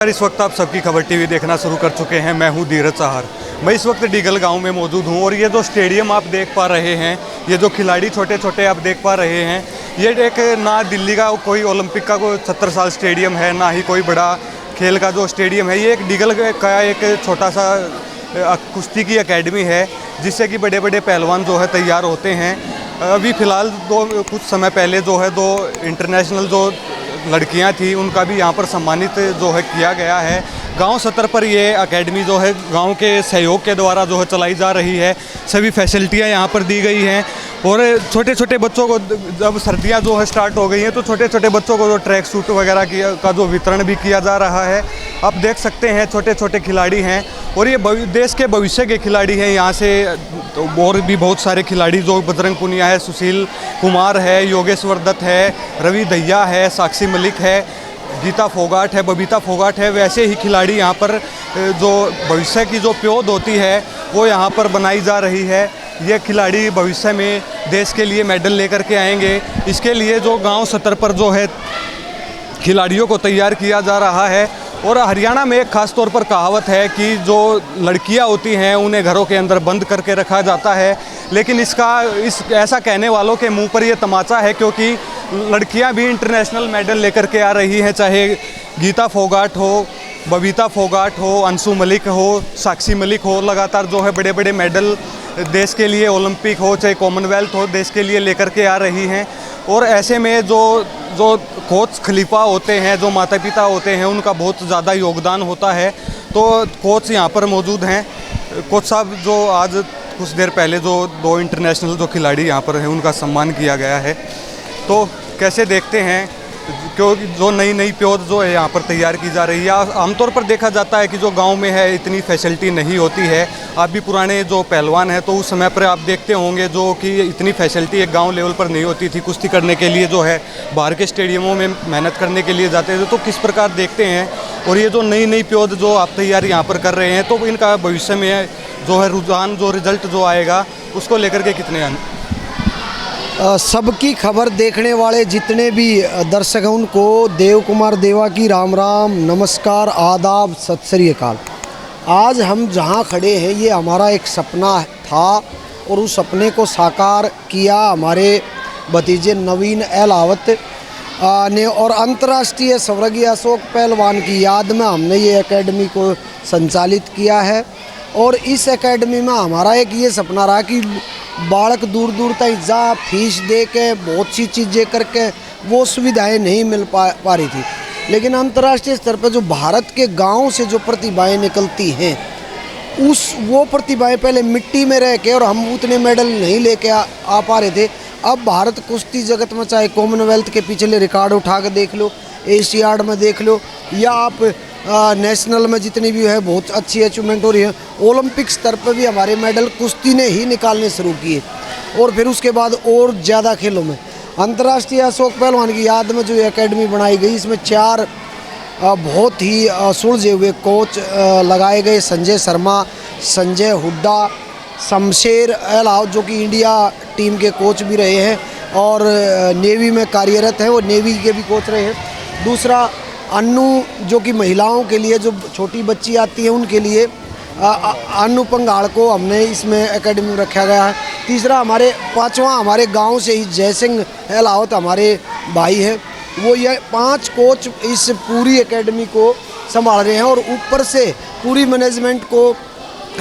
इस वक्त आप सबकी खबर टीवी देखना शुरू कर चुके हैं। मैं हूं धीरज सहार। मैं इस वक्त डीगल गांव में मौजूद हूं और ये जो स्टेडियम आप देख पा रहे हैं, ये जो खिलाड़ी छोटे छोटे आप देख पा रहे हैं, ये एक ना दिल्ली का कोई ओलंपिक का कोई 70 साल स्टेडियम है, ना ही कोई बड़ा खेल का जो स्टेडियम है। ये एक डीगल का एक छोटा सा कुश्ती की एकेडमी है, जिससे कि बड़े बड़े पहलवान जो है तैयार होते हैं। अभी फ़िलहाल कुछ समय पहले जो है 2 इंटरनेशनल जो लड़कियां थी, उनका भी यहाँ पर सम्मानित जो है किया गया है। गांव स्तर पर ये एकेडमी जो है गांव के सहयोग के द्वारा जो है चलाई जा रही है। सभी फैसिलिटियाँ यहाँ पर दी गई हैं और छोटे छोटे बच्चों को जब सर्दियाँ जो है स्टार्ट हो गई हैं, तो छोटे छोटे बच्चों को जो ट्रैक सूट वगैरह का जो वितरण भी किया जा रहा है। आप देख सकते हैं छोटे छोटे खिलाड़ी हैं और ये देश के भविष्य के खिलाड़ी हैं। यहाँ से और भी बहुत सारे खिलाड़ी जो बजरंग पुनिया है, सुशील कुमार है, योगेश्वर दत्त है, रवि दहिया है, साक्षी मलिक है, गीता फोगाट है, बबीता फोगाट है, वैसे ही खिलाड़ी यहाँ पर जो भविष्य की जो प्योद होती है वो यहाँ पर बनाई जा रही है। ये खिलाड़ी भविष्य में देश के लिए मेडल लेकर के आएंगे। इसके लिए जो गांव स्तर पर जो है खिलाड़ियों को तैयार किया जा रहा है। और हरियाणा में एक ख़ास तौर पर कहावत है कि जो लड़कियां होती हैं उन्हें घरों के अंदर बंद करके रखा जाता है, लेकिन ऐसा कहने वालों के मुंह पर ये तमाचा है, क्योंकि लड़कियां भी इंटरनेशनल मेडल लेकर के आ रही हैं। चाहे गीता फोगाट हो, बबीता फोगाट हो, अंशु मलिक हो, साक्षी मलिक हो, लगातार जो है बड़े बड़े मेडल देश के लिए ओलंपिक हो चाहे कॉमनवेल्थ हो, देश के लिए लेकर के आ रही हैं। और ऐसे में जो कोच खलीफा होते हैं, जो माता पिता होते हैं, उनका बहुत ज़्यादा योगदान होता है। तो कोच यहाँ पर मौजूद हैं। कोच साहब, जो आज कुछ देर पहले जो 2 इंटरनेशनल जो खिलाड़ी यहाँ पर हैं उनका सम्मान किया गया है, तो कैसे देखते हैं, क्योंकि जो नई प्योद जो है यहाँ पर तैयार की जा रही है। आमतौर पर देखा जाता है कि जो गांव में है इतनी फैसिलिटी नहीं होती है। आप भी पुराने जो पहलवान हैं तो उस समय पर आप देखते होंगे जो कि इतनी फैसिलिटी एक गांव लेवल पर नहीं होती थी। कुश्ती करने के लिए जो है बाहर के स्टेडियमों में मेहनत करने के लिए जाते थे। तो किस प्रकार देखते हैं, और ये जो नई प्योद जो आप तैयार यहाँ पर कर रहे हैं, तो इनका भविष्य में जो है रुझान, जो रिजल्ट जो आएगा उसको लेकर के कितने सबकी खबर देखने वाले जितने भी दर्शक हैं उनको देव कुमार देवा की राम राम, नमस्कार, आदाब, सत श्री अकाल। आज हम जहां खड़े हैं ये हमारा एक सपना था और उस सपने को साकार किया हमारे भतीजे नवीन अहलावत ने, और अंतर्राष्ट्रीय स्वर्गीय अशोक पहलवान की याद में हमने ये एकेडमी को संचालित किया है। और इस एकेडमी में हमारा एक ये सपना रहा कि बालक दूर दूर तक जा फीस दे के बहुत सी चीज़ें करके वो सुविधाएं नहीं मिल पा रही थी, लेकिन अंतर्राष्ट्रीय स्तर पर जो भारत के गांव से जो प्रतिभाएं निकलती हैं, वो प्रतिभाएं पहले मिट्टी में रह के, और हम उतने मेडल नहीं लेके आ पा रहे थे। अब भारत कुश्ती जगत में चाहे कॉमनवेल्थ के पिछले रिकॉर्ड उठा के देख लो, एशियाड में देख लो, या आप नेशनल में जितनी भी है बहुत अच्छी अचीवमेंट हो रही है। ओलंपिक स्तर पर भी हमारे मेडल कुश्ती ने ही निकालने शुरू किए, और फिर उसके बाद और ज़्यादा खेलों में। अंतर्राष्ट्रीय अशोक पहलवान की याद में जो एकेडमी बनाई गई, इसमें 4 बहुत ही सुलझे हुए कोच लगाए गए। संजय शर्मा, संजय हुड्डा, शमशेर अहलावत जो कि इंडिया टीम के कोच भी रहे हैं और नेवी में कार्यरत हैं, वो नेवी के भी कोच रहे हैं। दूसरा अन्नू, जो कि महिलाओं के लिए जो छोटी बच्ची आती है उनके लिए अन्नू पंगाड़ को हमने इसमें एकेडमी में रखा गया है। तीसरा पांचवा हमारे गांव से ही जय सिंह अहलावत हमारे भाई हैं, वो ये 5 कोच इस पूरी एकेडमी को संभाल रहे हैं। और ऊपर से पूरी मैनेजमेंट को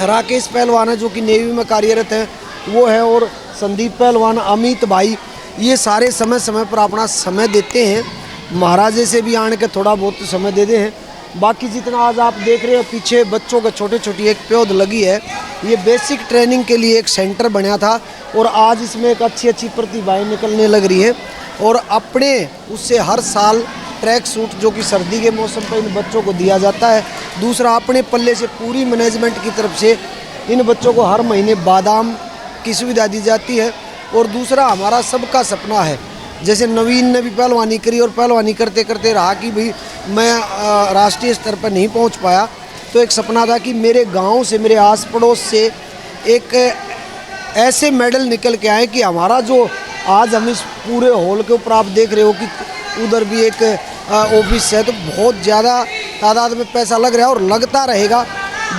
राकेश पहलवान है जो कि नेवी में कार्यरत है, वो है, और संदीप पहलवान, अमित भाई, ये सारे समय समय पर अपना समय देते हैं। महाराजे से भी आने के थोड़ा बहुत समय देते हैं। बाकी जितना आज आप देख रहे हो पीछे बच्चों के छोटी एक प्योद लगी है, ये बेसिक ट्रेनिंग के लिए एक सेंटर बना था, और आज इसमें एक अच्छी प्रतिभाएं निकलने लग रही है। और अपने उससे हर साल ट्रैक सूट जो कि सर्दी के मौसम पर इन बच्चों को दिया जाता है। दूसरा, अपने पल्ले से पूरी मैनेजमेंट की तरफ से इन बच्चों को हर महीने बादाम की सुविधा दी जाती है। और दूसरा, हमारा सबका सपना है, जैसे नवीन ने भी पहलवानी करी और पहलवानी करते करते रहा कि भाई मैं राष्ट्रीय स्तर पर नहीं पहुंच पाया, तो एक सपना था कि मेरे गांव से, मेरे आस पड़ोस से एक ऐसे मेडल निकल के आए कि हमारा जो आज हम इस पूरे हॉल के ऊपर आप देख रहे हो कि उधर भी एक ऑफिस है, तो बहुत ज़्यादा तादाद में पैसा लग रहा है और लगता रहेगा।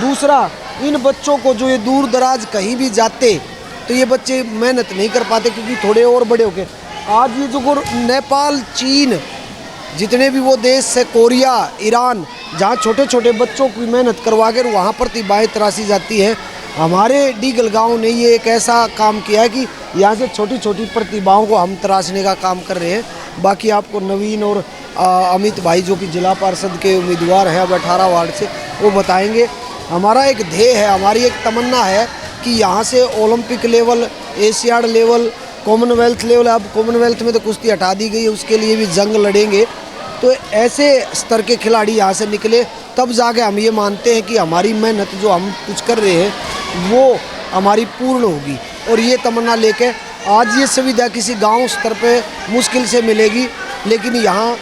दूसरा, इन बच्चों को जो ये दूर दराज कहीं भी जाते तो ये बच्चे मेहनत नहीं कर पाते, क्योंकि थोड़े और बड़े हो गए। आज ये जो नेपाल, चीन, जितने भी वो देश है, कोरिया, ईरान, जहाँ छोटे छोटे बच्चों की मेहनत करवा कर वहाँ प्रतिभाएँ तराशी जाती है, हमारे डीगल गांव ने ये एक ऐसा काम किया है कि यहाँ से छोटी छोटी प्रतिभाओं को हम तराशने का काम कर रहे हैं। बाकी आपको नवीन और अमित भाई जो कि जिला पार्षद के उम्मीदवार हैं अब 18 वार्ड से, वो बताएंगे। हमारा एक ध्येय है, हमारी एक तमन्ना है कि यहाँ से Olympic level, Asiad level, Commonwealth level, अब कॉमनवेल्थ में तो कुश्ती हटा दी गई है, उसके लिए भी जंग लड़ेंगे। तो ऐसे स्तर के खिलाड़ी यहाँ से निकले, तब जाके हम ये मानते हैं कि हमारी मेहनत जो हम कुछ कर रहे हैं वो हमारी पूर्ण होगी। और ये तमन्ना लेके आज ये सुविधा किसी गांव स्तर पे मुश्किल से मिलेगी, लेकिन यहाँ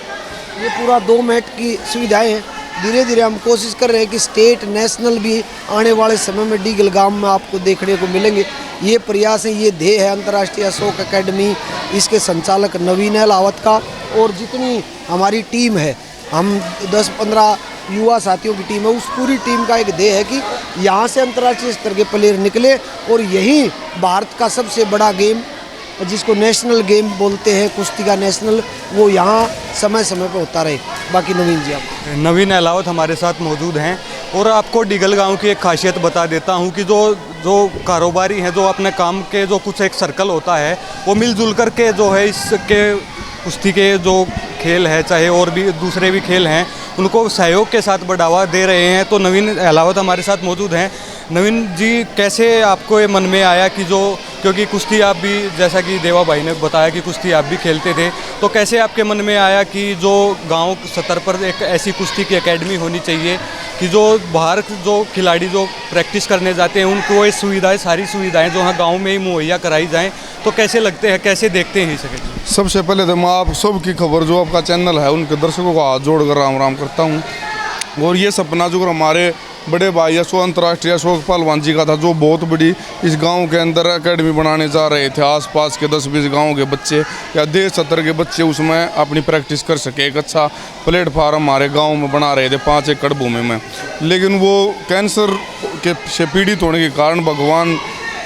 ये पूरा 2 मैट की सुविधाएं हैं। धीरे धीरे हम कोशिश कर रहे हैं कि स्टेट, नेशनल भी आने वाले समय में डीगल गांव में आपको देखने को मिलेंगे। ये प्रयास है, ये ध्येय है अंतर्राष्ट्रीय अशोक अकेडमी, इसके संचालक नवीन अहलावत का, और जितनी हमारी टीम है, हम 10-15 युवा साथियों की टीम है, उस पूरी टीम का एक ध्येय है कि यहाँ से अंतर्राष्ट्रीय स्तर के प्लेयर निकले और यही भारत का सबसे बड़ा गेम, जिसको नेशनल गेम बोलते हैं, कुश्ती का नेशनल, वो यहाँ समय समय पर होता रहे। बाकी नवीन जी, आप। नवीन अहलावत हमारे साथ मौजूद हैं और आपको डीगल गांव की एक खासियत बता देता हूं कि जो कारोबारी हैं, जो अपने काम के जो कुछ एक सर्कल होता है, वो मिलजुल कर के जो है इसके कुश्ती के जो खेल है, चाहे और भी दूसरे भी खेल हैं, उनको सहयोग के साथ बढ़ावा दे रहे हैं। तो नवीन अहलावत हमारे साथ मौजूद हैं। नवीन जी, कैसे आपको ये मन में आया कि क्योंकि कुश्ती आप भी, जैसा कि देवा भाई ने बताया कि कुश्ती आप भी खेलते थे, तो कैसे आपके मन में आया कि जो गांव स्तर पर एक ऐसी कुश्ती की एकेडमी होनी चाहिए कि जो बाहर जो खिलाड़ी जो प्रैक्टिस करने जाते हैं उनको ये सुविधाएं, सारी सुविधाएं जो है गांव में ही मुहैया कराई जाएं, तो कैसे लगते हैं, कैसे देखते हैं इसे? सबसे पहले तो मैं आप सबकी खबर जो आपका चैनल है उनके दर्शकों को हाथ जोड़कर राम राम करता हूँ। और ये सपना जो हमारे बड़े भाई अंतर्राष्ट्रीय अशोक पहलवान जी का था, जो बहुत बड़ी इस गांव के अंदर एकेडमी बनाने जा रहे थे, आसपास के 10-20 गांव के बच्चे या देश स्तर के बच्चे उसमें अपनी प्रैक्टिस कर सके। एक अच्छा प्लेटफार्म हमारे गांव में बना रहे थे 5 एकड़ भूमि में, लेकिन वो कैंसर के से पीड़ित होने के कारण भगवान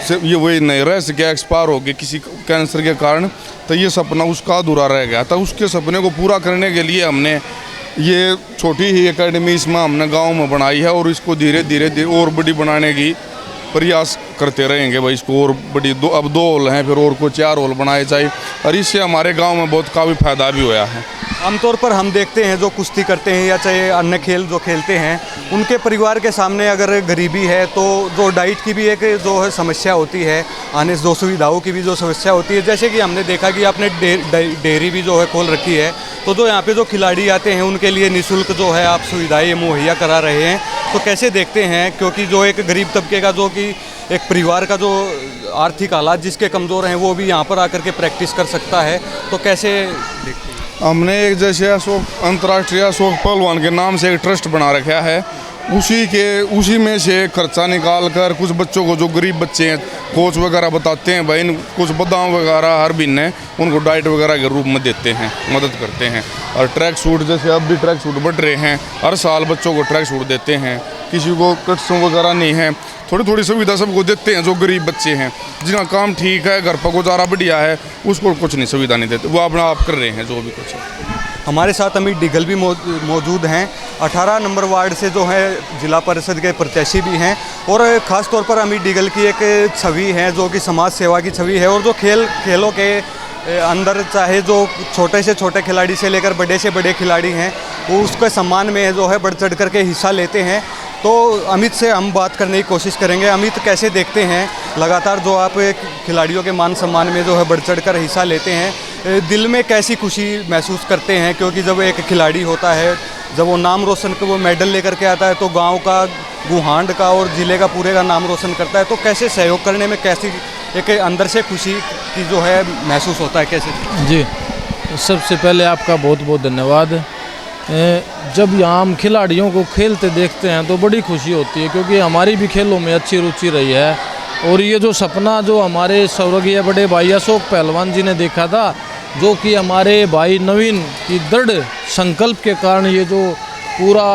से ये वही नहीं रह सके, एक्सपायर हो गए किसी कैंसर के कारण। तो ये सपना उसका अधूरा रह गया था। उसके सपने को पूरा करने के लिए हमने ये छोटी ही एकेडमी इसमें हमने गांव में बनाई है और इसको धीरे धीरे और बड़ी बनाने की प्रयास करते रहेंगे भाई। इसको और बड़ी अब 2 हॉल हैं, फिर और को 4 हॉल बनाए जाए, और इससे हमारे गांव में बहुत काफ़ी फायदा भी हुआ है। आमतौर पर हम देखते हैं जो कुश्ती करते हैं या चाहे अन्य खेल जो खेलते हैं, उनके परिवार के सामने अगर गरीबी है तो जो डाइट की भी एक जो है समस्या होती है, आने जो सुविधाओं की भी जो समस्या होती है। जैसे कि हमने देखा कि आपने डेयरी भी जो है खोल रखी है, तो जो यहाँ पे जो खिलाड़ी आते हैं उनके लिए निःशुल्क जो है आप सुविधाएँ मुहैया करा रहे हैं, तो कैसे देखते हैं? क्योंकि जो एक गरीब तबके का जो कि एक परिवार का जो आर्थिक हालात जिसके कमज़ोर हैं वो भी यहाँ पर आकर के प्रैक्टिस कर सकता है, तो कैसे देखते हैं? हमने एक जैसे अंतर्राष्ट्रीय अशोक पहलवान के नाम से एक ट्रस्ट बना रखा है, उसी में से खर्चा निकाल कर कुछ बच्चों को, जो गरीब बच्चे हैं, कोच वगैरह बताते हैं भाई, कुछ बादाम वगैरह हर महीने उनको डाइट वगैरह के रूप में देते हैं, मदद करते हैं। और ट्रैक सूट, जैसे अब भी ट्रैक सूट बढ़ रहे हैं, हर साल बच्चों को ट्रैक सूट देते हैं। किसी को कट्सों वगैरह नहीं है, थोड़ी थोड़ी सुविधा सबको देते हैं। जो गरीब बच्चे हैं, जिनका काम ठीक है, घर पर गुजारा बढ़िया है, उसको कुछ नहीं सुविधा नहीं देते, वो अपना आप कर रहे हैं जो भी कुछ है। हमारे साथ अमित डीगल भी मौजूद हैं, 18 नंबर वार्ड से जो है जिला परिषद के प्रत्याशी भी हैं, और ख़ास तौर पर अमित डीगल की एक छवि है जो कि समाज सेवा की छवि है, और जो खेलों के अंदर चाहे जो छोटे से छोटे खिलाड़ी से लेकर बड़े से बड़े खिलाड़ी हैं, वो उसके सम्मान में जो है बढ़ चढ़ करके हिस्सा लेते हैं। तो अमित से हम बात करने की कोशिश करेंगे। अमित, कैसे देखते हैं लगातार जो आप खिलाड़ियों के मान सम्मान में जो है बढ़ चढ़ कर हिस्सा लेते हैं, दिल में कैसी खुशी महसूस करते हैं? क्योंकि जब एक खिलाड़ी होता है, जब वो नाम रोशन कर वो मेडल लेकर के आता है, तो गांव का, गुहांड का और ज़िले का पूरे का नाम रोशन करता है, तो कैसे सहयोग करने में कैसी एक अंदर से खुशी की जो है महसूस होता है, कैसे? जी, सबसे पहले आपका बहुत बहुत धन्यवाद। जब यहाँ हम खिलाड़ियों को खेलते देखते हैं तो बड़ी खुशी होती है, क्योंकि हमारी भी खेलों में अच्छी रुचि रही है। और ये जो सपना जो हमारे स्वर्गीय बड़े भाई अशोक पहलवान जी ने देखा था, जो कि हमारे भाई नवीन की दृढ़ संकल्प के कारण ये जो पूरा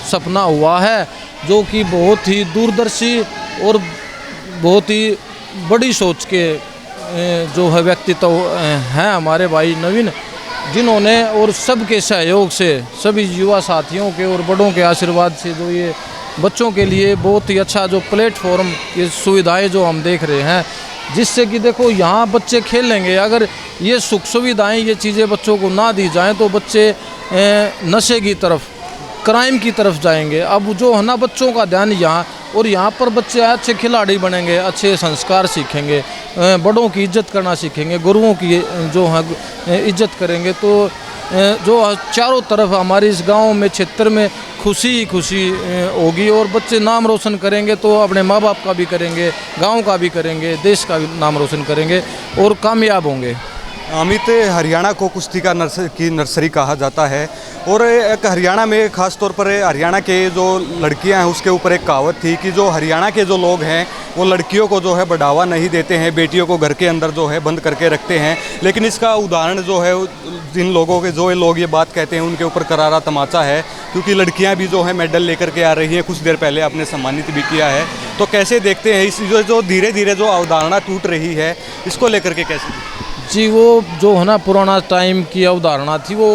सपना हुआ है, जो कि बहुत ही दूरदर्शी और बहुत ही बड़ी सोच के जो है व्यक्तित्व हैं हमारे भाई नवीन, जिन्होंने और सबके सहयोग से, सभी युवा साथियों के और बड़ों के आशीर्वाद से जो ये बच्चों के लिए बहुत ही अच्छा जो प्लेटफॉर्म, ये सुविधाएं जो हम देख रहे हैं, जिससे कि देखो यहाँ बच्चे खेलेंगे। अगर ये सुख सुविधाएं, ये चीज़ें बच्चों को ना दी जाएं तो बच्चे नशे की तरफ, क्राइम की तरफ जाएंगे। अब जो है ना बच्चों का ध्यान यहाँ, और यहाँ पर बच्चे अच्छे खिलाड़ी बनेंगे, अच्छे संस्कार सीखेंगे, बड़ों की इज्जत करना सीखेंगे, गुरुओं की जो है इज्जत करेंगे। तो जो चारों तरफ हमारे इस गांव में, क्षेत्र में खुशी ही खुशी होगी, और बच्चे नाम रोशन करेंगे तो अपने माँ बाप का भी करेंगे, गांव का भी करेंगे, देश का भी नाम रोशन करेंगे और कामयाब होंगे। अमित, हरियाणा को कुश्ती का नर्सरी कहा जाता है, और एक हरियाणा में ख़ास तौर पर हरियाणा के जो लड़कियां हैं उसके ऊपर एक कहावत थी कि जो हरियाणा के जो लोग हैं वो लड़कियों को जो है बढ़ावा नहीं देते हैं, बेटियों को घर के अंदर जो है बंद करके रखते हैं। लेकिन इसका उदाहरण जो है जिन लोगों के, जो लोग ये बात कहते हैं, उनके ऊपर करारा तमाचा है, क्योंकि लड़कियां भी जो है मेडल लेकर के आ रही हैं। कुछ देर पहले आपने सम्मानित भी किया है। तो कैसे देखते हैं इस जो धीरे धीरे जो अवधारणा टूट रही है, इसको लेकर के कैसे? जी, वो जो है ना पुराना टाइम की अवधारणा थी, वो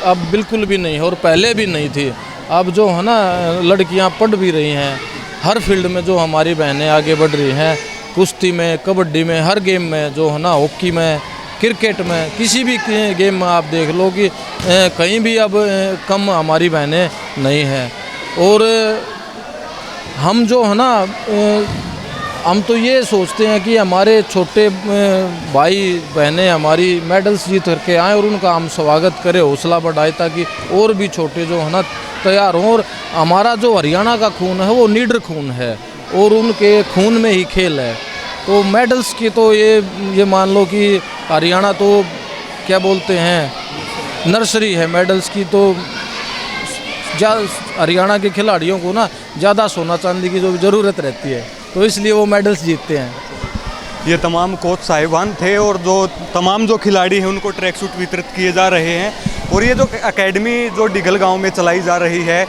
अब बिल्कुल भी नहीं है और पहले भी नहीं थी। अब जो है ना लड़कियां पढ़ भी रही हैं, हर फील्ड में जो हमारी बहनें आगे बढ़ रही हैं, कुश्ती में, कबड्डी में, हर गेम में जो है ना, हॉकी में, क्रिकेट में, किसी भी गेम में आप देख लो कि कहीं भी अब कम हमारी बहनें नहीं हैं। और हम जो है ना हम तो ये सोचते हैं कि हमारे छोटे भाई बहनें हमारी मेडल्स जीत करके आएँ और उनका हम स्वागत करें, हौसला बढ़ाएं, ताकि और भी छोटे जो है ना तैयार हों। और हमारा जो हरियाणा का खून है वो नीडर खून है, और उनके खून में ही खेल है। तो मेडल्स की तो ये मान लो कि हरियाणा तो क्या बोलते हैं, नर्सरी है मेडल्स की। तो हरियाणा के खिलाड़ियों को ना ज़्यादा सोना चांदी की जो ज़रूरत रहती है, तो इसलिए वो मेडल्स जीतते हैं। ये तमाम कोच साहिबान थे, और जो तमाम जो खिलाड़ी हैं उनको ट्रैक सूट वितरित किए जा रहे हैं। और ये जो एकेडमी जो डिगल गांव में चलाई जा रही है,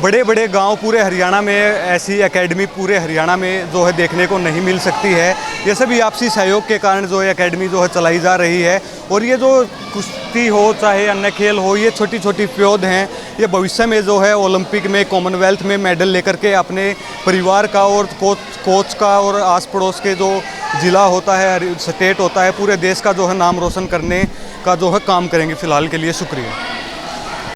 बड़े बड़े गांव पूरे हरियाणा में ऐसी एकेडमी पूरे हरियाणा में जो है देखने को नहीं मिल सकती है। ये सभी आपसी सहयोग के कारण जो है एकेडमी जो है चलाई जा रही है। और ये जो कुश्ती हो चाहे अन्य खेल हो, ये छोटी छोटी प्योध हैं, ये भविष्य में जो है ओलंपिक में, कॉमनवेल्थ में मेडल लेकर के अपने परिवार का और कोच का और आस पड़ोस के जो ज़िला होता है, स्टेट होता है, पूरे देश का जो है नाम रोशन करने का जो है काम करेंगे। फ़िलहाल के लिए शुक्रिया।